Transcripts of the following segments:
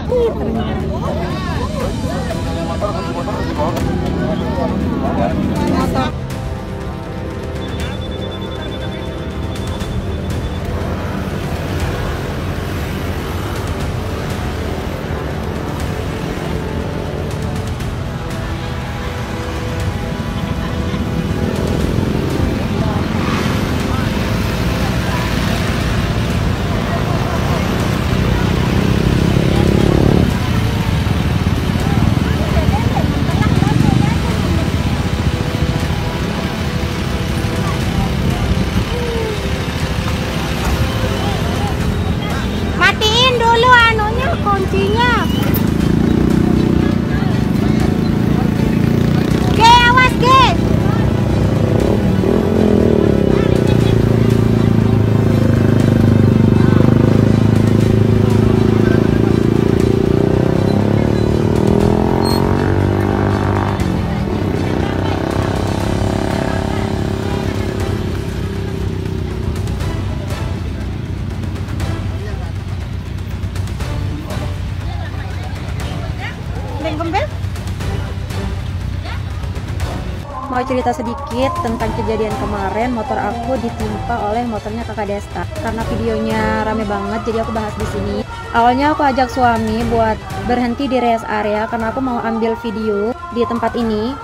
sakit ternyata. Motor. Matiin dulu anunya, kuncinya. Ge, awas ge. Mau cerita sedikit tentang kejadian kemarin, motor aku ditimpa oleh motornya kakak Desta. Karena videonya rame banget, jadi aku bahas di sini. Awalnya aku ajak suami buat berhenti di rest area karena aku mau ambil video di tempat ini.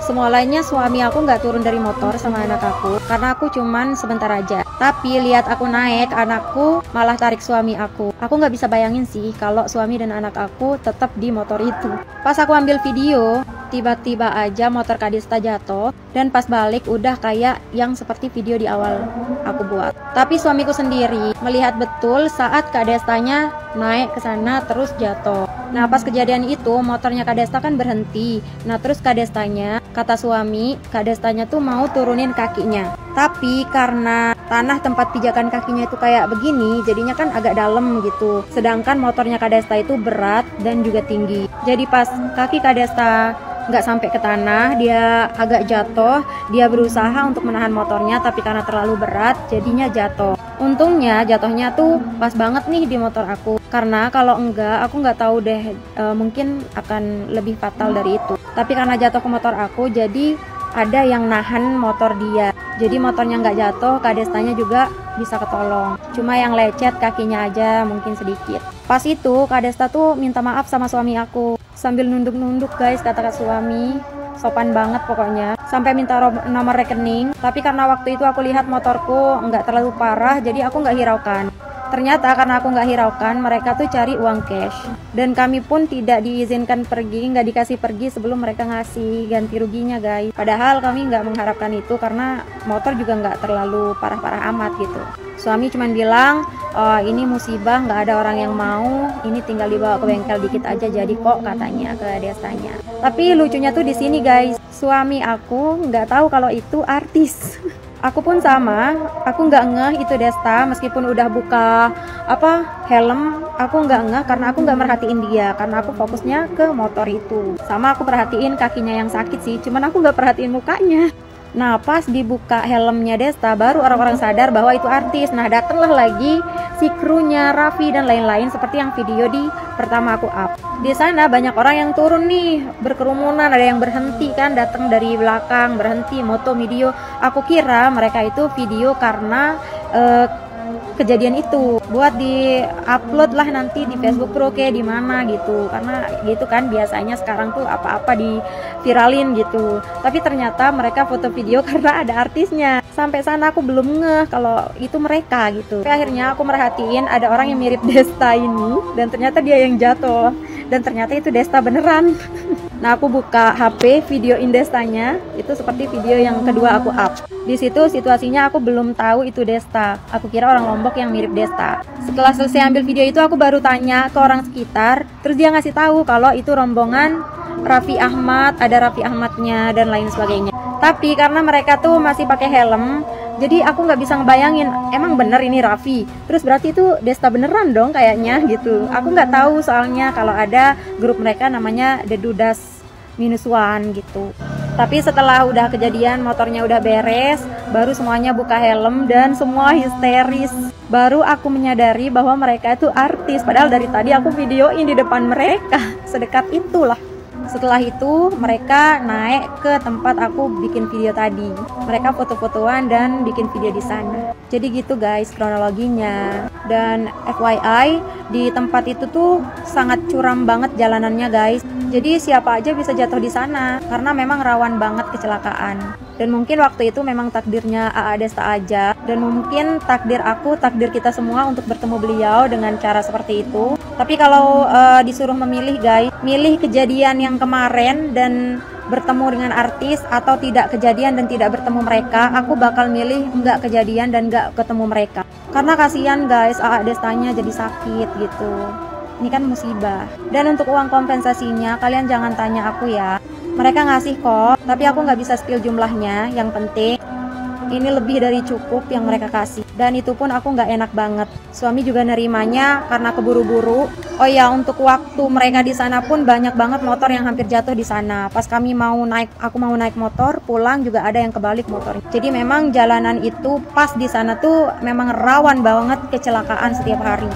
Semulanya suami aku nggak turun dari motor sama anak aku karena aku cuman sebentar aja. Tapi lihat aku naik, anakku malah tarik suami aku. Aku nggak bisa bayangin sih kalau suami dan anak aku tetap di motor itu. Pas aku ambil video, tiba-tiba aja motor Kak Desta jatuh dan pas balik udah kayak yang seperti video di awal aku buat. Tapi suamiku sendiri melihat betul saat Kak Destanya naik ke sana terus jatuh. Nah pas kejadian itu motornya Kak Desta kan berhenti. Nah terus Kak Destanya, kata suami, Kak Destanya tuh mau turunin kakinya. Tapi karena tanah tempat pijakan kakinya itu kayak begini, jadinya kan agak dalam gitu. Sedangkan motornya Kak Desta itu berat dan juga tinggi. Jadi pas kaki Kak Desta nggak sampai ke tanah, dia agak jatuh. Dia berusaha untuk menahan motornya, tapi karena terlalu berat, jadinya jatuh. Untungnya jatuhnya tuh pas banget nih di motor aku. Karena kalau enggak, aku nggak tahu deh, mungkin akan lebih fatal dari itu. Tapi karena jatuh ke motor aku, jadi ada yang nahan motor dia. Jadi motornya nggak jatuh, Kak Destanya juga bisa ketolong. Cuma yang lecet kakinya aja mungkin sedikit. Pas itu Kak Desta tuh minta maaf sama suami aku. Sambil nunduk-nunduk guys, kata suami. Sopan banget pokoknya. Sampai minta nomor rekening. Tapi karena waktu itu aku lihat motorku nggak terlalu parah, jadi aku nggak hiraukan. Ternyata karena aku nggak hiraukan, mereka tuh cari uang cash. Dan kami pun tidak diizinkan pergi, nggak dikasih pergi sebelum mereka ngasih ganti ruginya guys. Padahal kami nggak mengharapkan itu karena motor juga nggak terlalu parah-parah amat gitu. Suami cuman bilang, oh, ini musibah, nggak ada orang yang mau, ini tinggal dibawa ke bengkel dikit aja jadi kok, katanya ke Destanya. Tapi lucunya tuh di sini guys, suami aku nggak tahu kalau itu artis. Aku pun sama, aku nggak ngeh itu Desta meskipun udah buka helm, aku nggak ngeh karena aku nggak merhatiin dia karena aku fokusnya ke motor itu. Sama aku perhatiin kakinya yang sakit sih, cuman aku nggak perhatiin mukanya. Nah pas dibuka helmnya Desta baru orang-orang sadar bahwa itu artis. Nah datanglah lagi si krunya, Raffi dan lain-lain seperti yang video di pertama aku up. Di sana banyak orang yang turun nih, berkerumunan, ada yang berhenti kan, datang dari belakang, berhenti moto video. Aku kira mereka itu video karena kejadian itu buat di upload lah nanti di Facebook Pro kayak di mana gitu, karena gitu kan biasanya sekarang tuh apa-apa di viralin gitu. Tapi ternyata mereka foto video karena ada artisnya. Sampai sana aku belum ngeh kalau itu mereka gitu. Tapi akhirnya aku merhatiin ada orang yang mirip Desta ini dan ternyata dia yang jatuh dan ternyata itu Desta beneran. Nah aku buka HP, videoin Destanya, itu seperti video yang kedua aku up. Di situ situasinya aku belum tahu itu Desta. Aku kira orang Lombok yang mirip Desta. Setelah selesai ambil video itu aku baru tanya ke orang sekitar, terus dia ngasih tahu kalau itu rombongan Raffi Ahmad, ada Raffi Ahmadnya dan lain sebagainya. Tapi karena mereka tuh masih pakai helm, jadi aku nggak bisa ngebayangin emang bener ini Raffi. Terus berarti itu Desta beneran dong kayaknya gitu. Aku nggak tahu soalnya kalau ada grup mereka namanya The Dudas -1 gitu. Tapi setelah udah kejadian motornya udah beres, baru semuanya buka helm dan semua histeris. Baru aku menyadari bahwa mereka itu artis, padahal dari tadi aku videoin di depan mereka. Sedekat itulah. Setelah itu mereka naik ke tempat aku bikin video tadi. Mereka foto-fotoan dan bikin video di sana. Jadi gitu guys kronologinya. Dan FYI, di tempat itu tuh sangat curam banget jalanannya guys. Jadi siapa aja bisa jatuh di sana karena memang rawan banget kecelakaan. Dan mungkin waktu itu memang takdirnya AA Desta aja, dan mungkin takdir aku, takdir kita semua untuk bertemu beliau dengan cara seperti itu. Tapi kalau disuruh memilih guys, milih kejadian yang kemarin dan bertemu dengan artis atau tidak kejadian dan tidak bertemu mereka, aku bakal milih nggak kejadian dan nggak ketemu mereka. Karena kasihan guys, AA Destanya jadi sakit gitu. Ini kan musibah. Dan untuk uang kompensasinya, kalian jangan tanya aku ya. Mereka ngasih kok, tapi aku nggak bisa spill jumlahnya. Yang penting, ini lebih dari cukup yang mereka kasih. Dan itu pun aku nggak enak banget. Suami juga nerimanya karena keburu-buru. Oh ya, untuk waktu mereka di sana pun banyak banget motor yang hampir jatuh di sana. Pas kami mau naik, aku mau naik motor, pulang juga ada yang kebalik motor. Jadi memang jalanan itu pas di sana tuh memang rawan banget kecelakaan setiap hari.